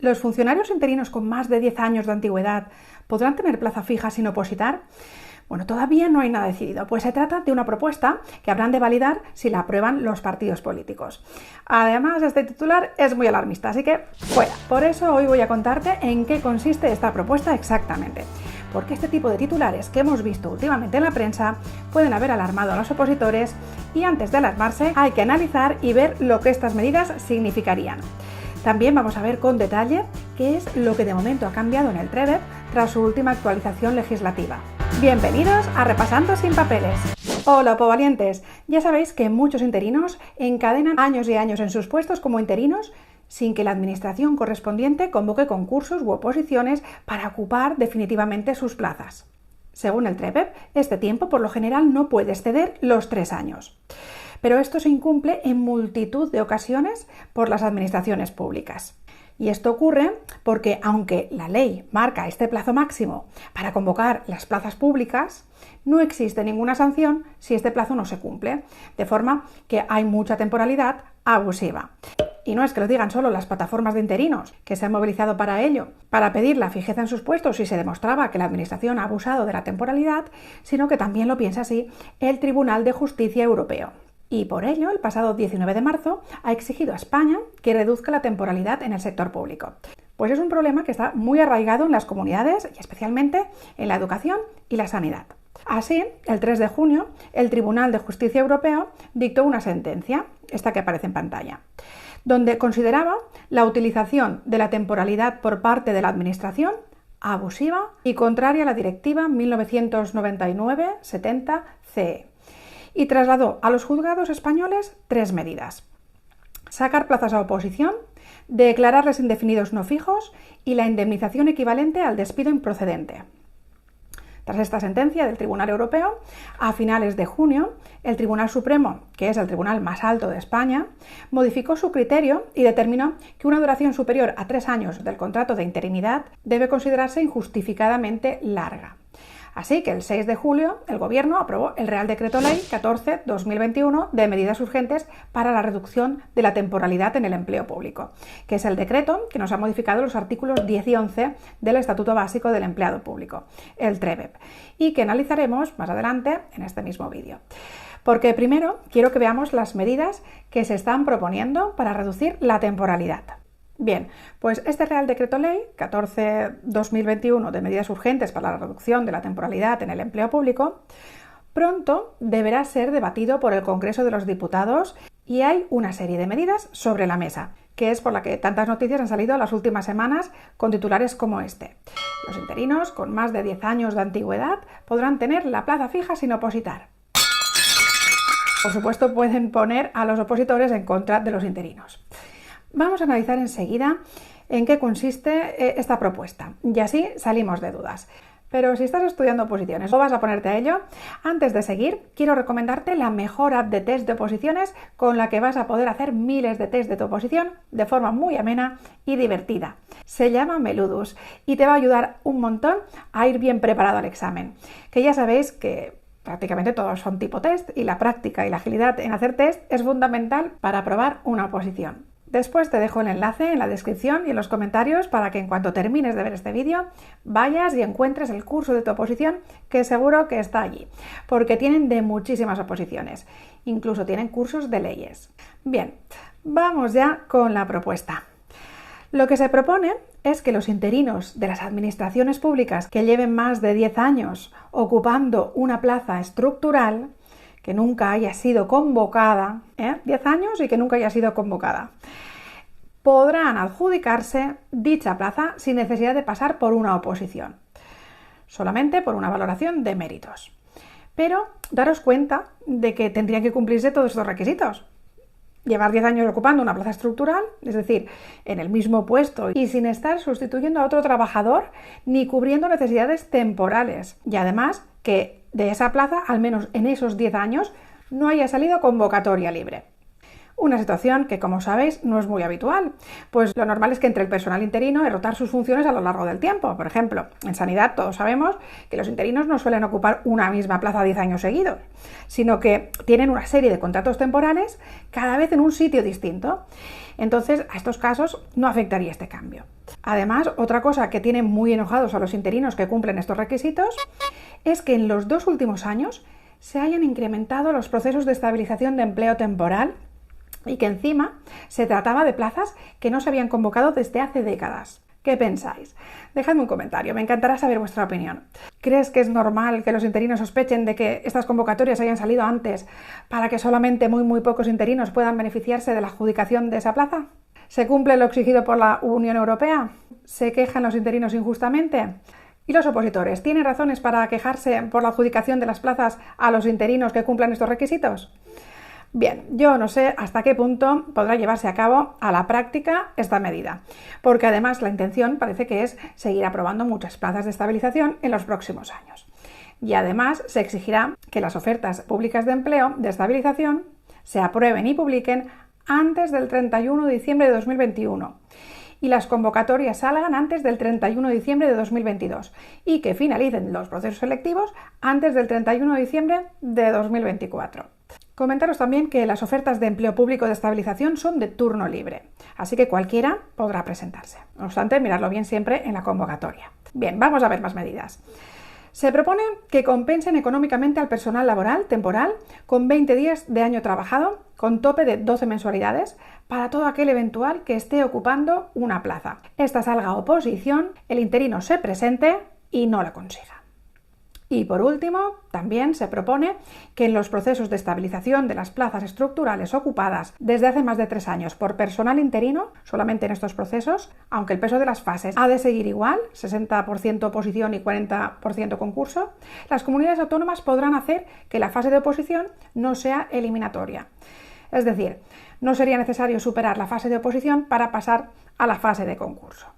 ¿Los funcionarios interinos con más de 10 años de antigüedad podrán tener plaza fija sin opositar? Bueno, todavía no hay nada decidido, pues se trata de una propuesta que habrán de validar si la aprueban los partidos políticos. Además, este titular es muy alarmista, así que fuera. Por eso hoy voy a contarte en qué consiste esta propuesta exactamente. Porque este tipo de titulares que hemos visto últimamente en la prensa pueden haber alarmado a los opositores y antes de alarmarse hay que analizar y ver lo que estas medidas significarían. También vamos a ver con detalle qué es lo que de momento ha cambiado en el TREVEP tras su última actualización legislativa. Bienvenidos a Repasando sin Papeles. Hola, opovalientes. Ya sabéis que muchos interinos encadenan años y años en sus puestos como interinos sin que la administración correspondiente convoque concursos u oposiciones para ocupar definitivamente sus plazas. Según el TREVEP, este tiempo por lo general no puede exceder los 3 años. Pero esto se incumple en multitud de ocasiones por las administraciones públicas. Y esto ocurre porque, aunque la ley marca este plazo máximo para convocar las plazas públicas, no existe ninguna sanción si este plazo no se cumple, de forma que hay mucha temporalidad abusiva. Y no es que lo digan solo las plataformas de interinos, que se han movilizado para ello, para pedir la fijeza en sus puestos si se demostraba que la Administración ha abusado de la temporalidad, sino que también lo piensa así el Tribunal de Justicia Europeo. Y por ello, el pasado 19 de marzo ha exigido a España que reduzca la temporalidad en el sector público. Pues es un problema que está muy arraigado en las comunidades y especialmente en la educación y la sanidad. Así, el 3 de junio, el Tribunal de Justicia Europeo dictó una sentencia, esta que aparece en pantalla, donde consideraba la utilización de la temporalidad por parte de la Administración abusiva y contraria a la Directiva 1999/70/CE. Y trasladó a los juzgados españoles 3 medidas: sacar plazas a oposición, declararles indefinidos no fijos y la indemnización equivalente al despido improcedente. Tras esta sentencia del Tribunal Europeo, a finales de junio, el Tribunal Supremo, que es el tribunal más alto de España, modificó su criterio y determinó que una duración superior a 3 años del contrato de interinidad debe considerarse injustificadamente larga. Así que el 6 de julio el Gobierno aprobó el Real Decreto Ley 14/2021 de medidas urgentes para la reducción de la temporalidad en el empleo público, que es el decreto que nos ha modificado los artículos 10 y 11 del Estatuto Básico del Empleado Público, el TREVEP, y que analizaremos más adelante en este mismo vídeo. Porque primero quiero que veamos las medidas que se están proponiendo para reducir la temporalidad. Bien, pues este Real Decreto Ley 14/2021 de medidas urgentes para la reducción de la temporalidad en el empleo público pronto deberá ser debatido por el Congreso de los Diputados y hay una serie de medidas sobre la mesa, que es por la que tantas noticias han salido las últimas semanas con titulares como este. Los interinos con más de 10 años de antigüedad podrán tener la plaza fija sin opositar. Por supuesto, pueden poner a los opositores en contra de los interinos. Vamos a analizar enseguida en qué consiste esta propuesta y así salimos de dudas. Pero si estás estudiando oposiciones o vas a ponerte a ello, antes de seguir, quiero recomendarte la mejor app de test de oposiciones con la que vas a poder hacer miles de test de tu oposición de forma muy amena y divertida. Se llama Meludus y te va a ayudar un montón a ir bien preparado al examen. Que ya sabéis que prácticamente todos son tipo test y la práctica y la agilidad en hacer test es fundamental para aprobar una oposición. Después te dejo el enlace en la descripción y en los comentarios para que en cuanto termines de ver este vídeo vayas y encuentres el curso de tu oposición, que seguro que está allí, porque tienen de muchísimas oposiciones, incluso tienen cursos de leyes. Bien, vamos ya con la propuesta. Lo que se propone es que los interinos de las administraciones públicas que lleven más de 10 años ocupando una plaza estructural que nunca haya sido convocada, 10 años y que nunca haya sido convocada, podrán adjudicarse dicha plaza sin necesidad de pasar por una oposición, solamente por una valoración de méritos. Pero daros cuenta de que tendrían que cumplirse todos estos requisitos. Llevar 10 años ocupando una plaza estructural, es decir, en el mismo puesto y sin estar sustituyendo a otro trabajador ni cubriendo necesidades temporales. Y además que de esa plaza, al menos en esos 10 años, no haya salido convocatoria libre. Una situación que, como sabéis, no es muy habitual, pues lo normal es que entre el personal interino es rotar sus funciones a lo largo del tiempo. Por ejemplo, en sanidad todos sabemos que los interinos no suelen ocupar una misma plaza 10 años seguidos, sino que tienen una serie de contratos temporales cada vez en un sitio distinto. Entonces, a estos casos no afectaría este cambio. Además, otra cosa que tiene muy enojados a los interinos que cumplen estos requisitos es que en los 2 últimos años se hayan incrementado los procesos de estabilización de empleo temporal y que encima se trataba de plazas que no se habían convocado desde hace décadas. ¿Qué pensáis? Dejadme un comentario, me encantará saber vuestra opinión. ¿Crees que es normal que los interinos sospechen de que estas convocatorias hayan salido antes para que solamente muy pocos interinos puedan beneficiarse de la adjudicación de esa plaza? ¿Se cumple lo exigido por la Unión Europea? ¿Se quejan los interinos injustamente? ¿Y los opositores tienen razones para quejarse por la adjudicación de las plazas a los interinos que cumplan estos requisitos? Bien, yo no sé hasta qué punto podrá llevarse a cabo a la práctica esta medida, porque además la intención parece que es seguir aprobando muchas plazas de estabilización en los próximos años. Y además se exigirá que las ofertas públicas de empleo de estabilización se aprueben y publiquen antes del 31 de diciembre de 2021 y las convocatorias salgan antes del 31 de diciembre de 2022 y que finalicen los procesos selectivos antes del 31 de diciembre de 2024. Comentaros también que las ofertas de empleo público de estabilización son de turno libre, así que cualquiera podrá presentarse. No obstante, miradlo bien siempre en la convocatoria. Bien, vamos a ver más medidas. Se propone que compensen económicamente al personal laboral temporal con 20 días de año trabajado, con tope de 12 mensualidades, para todo aquel eventual que esté ocupando una plaza. Esta salga a oposición, el interino se presente y no la consiga. Y por último, también se propone que en los procesos de estabilización de las plazas estructurales ocupadas desde hace más de 3 años por personal interino, solamente en estos procesos, aunque el peso de las fases ha de seguir igual, 60% oposición y 40% concurso, las comunidades autónomas podrán hacer que la fase de oposición no sea eliminatoria. Es decir, no sería necesario superar la fase de oposición para pasar a la fase de concurso.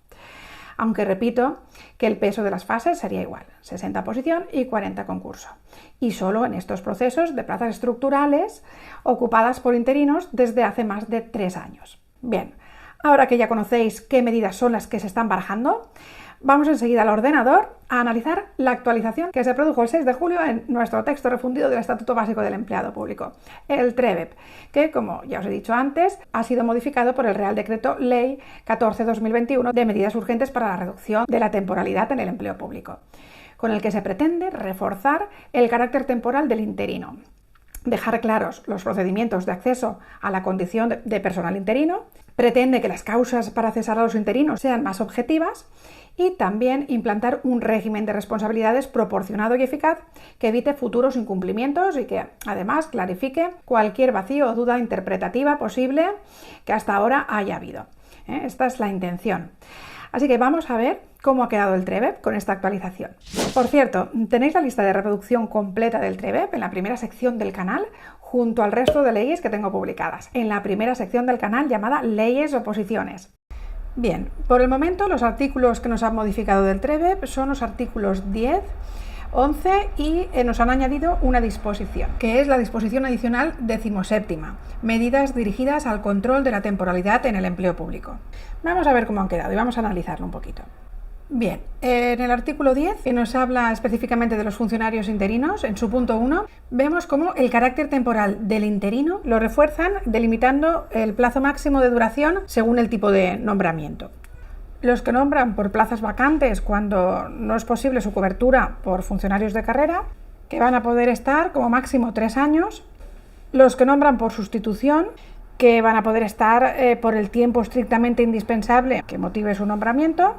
Aunque repito que el peso de las fases sería igual, 60 oposición y 40 concurso. Y solo en estos procesos de plazas estructurales ocupadas por interinos desde hace más de 3 años. Bien, ahora que ya conocéis qué medidas son las que se están barajando, vamos enseguida al ordenador a analizar la actualización que se produjo el 6 de julio en nuestro texto refundido del Estatuto Básico del Empleado Público, el TREBEP, que, como ya os he dicho antes, ha sido modificado por el Real Decreto Ley 14/2021 de medidas urgentes para la reducción de la temporalidad en el empleo público, con el que se pretende reforzar el carácter temporal del interino, dejar claros los procedimientos de acceso a la condición de personal interino, pretende que las causas para cesar a los interinos sean más objetivas y también implantar un régimen de responsabilidades proporcionado y eficaz que evite futuros incumplimientos y que además clarifique cualquier vacío o duda interpretativa posible que hasta ahora haya habido. Esta es la intención. Así que vamos a ver cómo ha quedado el TREBEP con esta actualización. Por cierto, tenéis la lista de reproducción completa del TREBEP en la primera sección del canal, junto al resto de leyes que tengo publicadas, en la primera sección del canal llamada Leyes Oposiciones. Bien, por el momento los artículos que nos han modificado del TREBEP son los artículos 10, 11 y nos han añadido una disposición, que es la disposición adicional 17ª, medidas dirigidas al control de la temporalidad en el empleo público. Vamos a ver cómo han quedado y vamos a analizarlo un poquito. Bien, en el artículo 10, que nos habla específicamente de los funcionarios interinos, en su punto 1, vemos cómo el carácter temporal del interino lo refuerzan delimitando el plazo máximo de duración según el tipo de nombramiento. Los que nombran por plazas vacantes cuando no es posible su cobertura por funcionarios de carrera, que van a poder estar como máximo 3 años. Los que nombran por sustitución, que van a poder estar por el tiempo estrictamente indispensable que motive su nombramiento.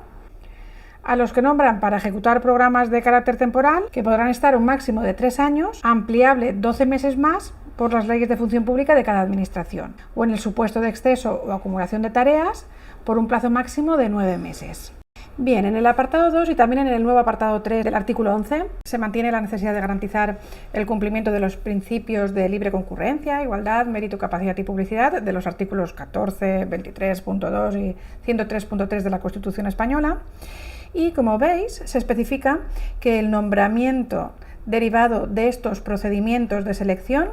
A los que nombran para ejecutar programas de carácter temporal, que podrán estar un máximo de 3 años, ampliable 12 meses más por las leyes de función pública de cada administración, o en el supuesto de exceso o acumulación de tareas, por un plazo máximo de 9 meses. Bien, en el apartado 2 y también en el nuevo apartado 3 del artículo 11 se mantiene la necesidad de garantizar el cumplimiento de los principios de libre concurrencia, igualdad, mérito, capacidad y publicidad de los artículos 14, 23.2 y 103.3 de la Constitución española. Y como veis, se especifica que el nombramiento derivado de estos procedimientos de selección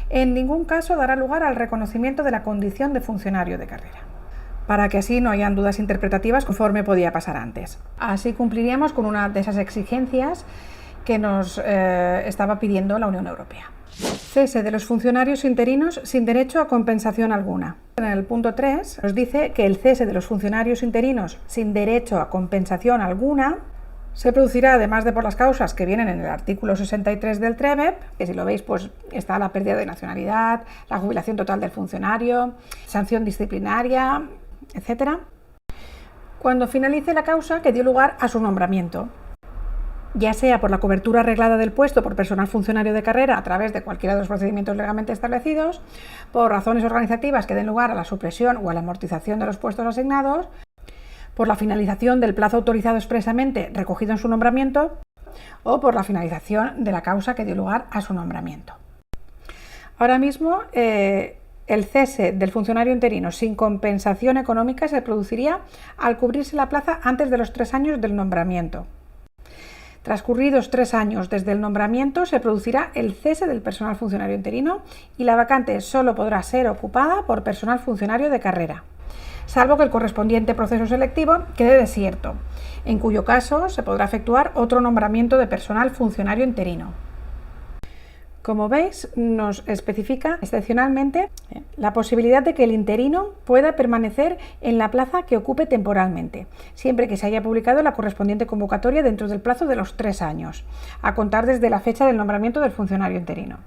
en ningún caso dará lugar al reconocimiento de la condición de funcionario de carrera, para que así no hayan dudas interpretativas conforme podía pasar antes. Así cumpliríamos con una de esas exigencias que nos estaba pidiendo la Unión Europea. Cese de los funcionarios interinos sin derecho a compensación alguna. En el punto 3 nos dice que el cese de los funcionarios interinos sin derecho a compensación alguna se producirá, además de por las causas que vienen en el artículo 63 del TREBEP, que si lo veis pues está la pérdida de nacionalidad, la jubilación total del funcionario, sanción disciplinaria, etc., cuando finalice la causa que dio lugar a su nombramiento, ya sea por la cobertura arreglada del puesto por personal funcionario de carrera a través de cualquiera de los procedimientos legalmente establecidos, por razones organizativas que den lugar a la supresión o a la amortización de los puestos asignados, por la finalización del plazo autorizado expresamente recogido en su nombramiento o por la finalización de la causa que dio lugar a su nombramiento. Ahora mismo, el cese del funcionario interino sin compensación económica se produciría al cubrirse la plaza antes de los 3 años del nombramiento. Transcurridos 3 años desde el nombramiento, se producirá el cese del personal funcionario interino y la vacante solo podrá ser ocupada por personal funcionario de carrera, salvo que el correspondiente proceso selectivo quede desierto, en cuyo caso se podrá efectuar otro nombramiento de personal funcionario interino. Como veis, nos especifica excepcionalmente la posibilidad de que el interino pueda permanecer en la plaza que ocupe temporalmente, siempre que se haya publicado la correspondiente convocatoria dentro del plazo de los 3 años, a contar desde la fecha del nombramiento del funcionario interino.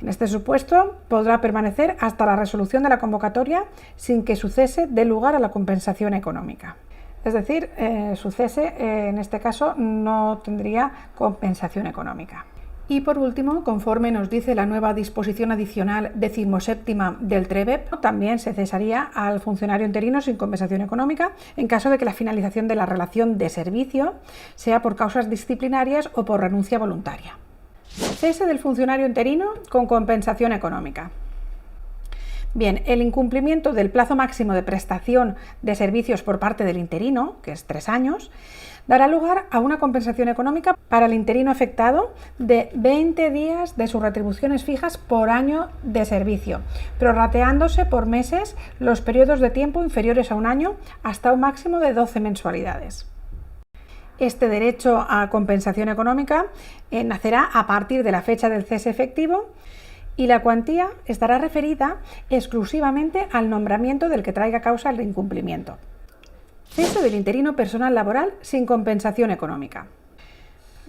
En este supuesto, podrá permanecer hasta la resolución de la convocatoria sin que su cese dé lugar a la compensación económica. Es decir, su cese, en este caso, no tendría compensación económica. Y por último, conforme nos dice la nueva disposición adicional 17ª del TREBEP, también se cesaría al funcionario interino sin compensación económica en caso de que la finalización de la relación de servicio sea por causas disciplinarias o por renuncia voluntaria. Cese del funcionario interino con compensación económica. Bien, el incumplimiento del plazo máximo de prestación de servicios por parte del interino, que es 3 años, dará lugar a una compensación económica para el interino afectado de 20 días de sus retribuciones fijas por año de servicio, prorrateándose por meses los periodos de tiempo inferiores a un año hasta un máximo de 12 mensualidades. Este derecho a compensación económica nacerá a partir de la fecha del cese efectivo y la cuantía estará referida exclusivamente al nombramiento del que traiga causa el incumplimiento. Cese del interino personal laboral sin compensación económica.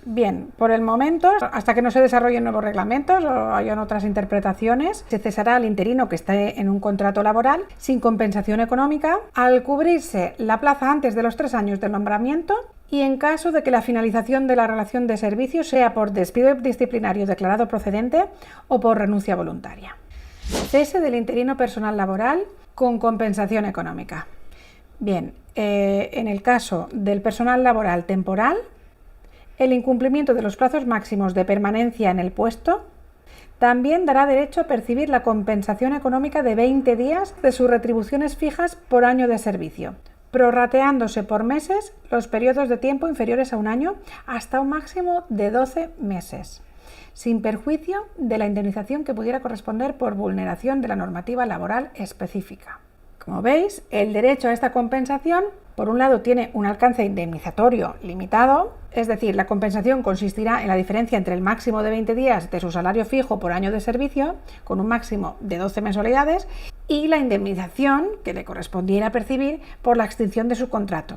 Bien, por el momento, hasta que no se desarrollen nuevos reglamentos o hayan otras interpretaciones, se cesará al interino que esté en un contrato laboral sin compensación económica al cubrirse la plaza antes de los 3 años del nombramiento y en caso de que la finalización de la relación de servicio sea por despido disciplinario declarado procedente o por renuncia voluntaria. Cese del interino personal laboral con compensación económica. Bien, en el caso del personal laboral temporal, el incumplimiento de los plazos máximos de permanencia en el puesto también dará derecho a percibir la compensación económica de 20 días de sus retribuciones fijas por año de servicio, prorrateándose por meses los periodos de tiempo inferiores a un año hasta un máximo de 12 meses, sin perjuicio de la indemnización que pudiera corresponder por vulneración de la normativa laboral específica. Como veis, el derecho a esta compensación, por un lado, tiene un alcance indemnizatorio limitado, es decir, la compensación consistirá en la diferencia entre el máximo de 20 días de su salario fijo por año de servicio, con un máximo de 12 mensualidades, y la indemnización que le correspondiera percibir por la extinción de su contrato,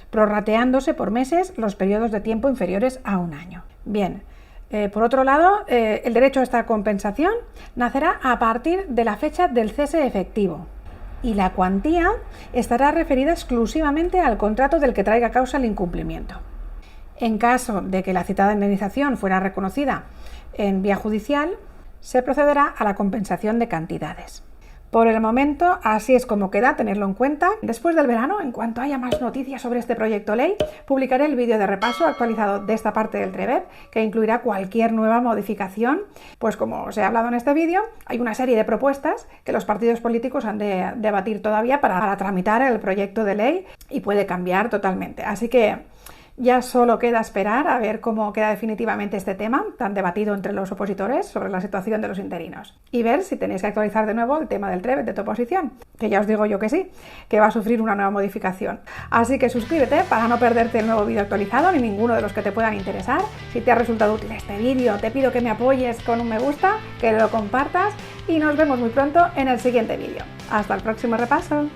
prorrateándose por meses los periodos de tiempo inferiores a un año. Bien, por otro lado, el derecho a esta compensación nacerá a partir de la fecha del cese efectivo, y la cuantía estará referida exclusivamente al contrato del que traiga causa el incumplimiento. En caso de que la citada indemnización fuera reconocida en vía judicial, se procederá a la compensación de cantidades. Por el momento, así es como queda, tenerlo en cuenta. Después del verano, en cuanto haya más noticias sobre este proyecto ley, publicaré el vídeo de repaso actualizado de esta parte del TREBEP, que incluirá cualquier nueva modificación. Pues como os he hablado en este vídeo, hay una serie de propuestas que los partidos políticos han de debatir todavía para tramitar el proyecto de ley y puede cambiar totalmente. Así que Ya solo queda esperar a ver cómo queda definitivamente este tema tan debatido entre los opositores sobre la situación de los interinos y ver si tenéis que actualizar de nuevo el tema del TREBET de tu oposición, que ya os digo yo que sí, que va a sufrir una nueva modificación. Así que suscríbete para no perderte el nuevo vídeo actualizado ni ninguno de los que te puedan interesar. Si te ha resultado útil este vídeo, te pido que me apoyes con un me gusta, que lo compartas y nos vemos muy pronto en el siguiente vídeo. Hasta el próximo repaso.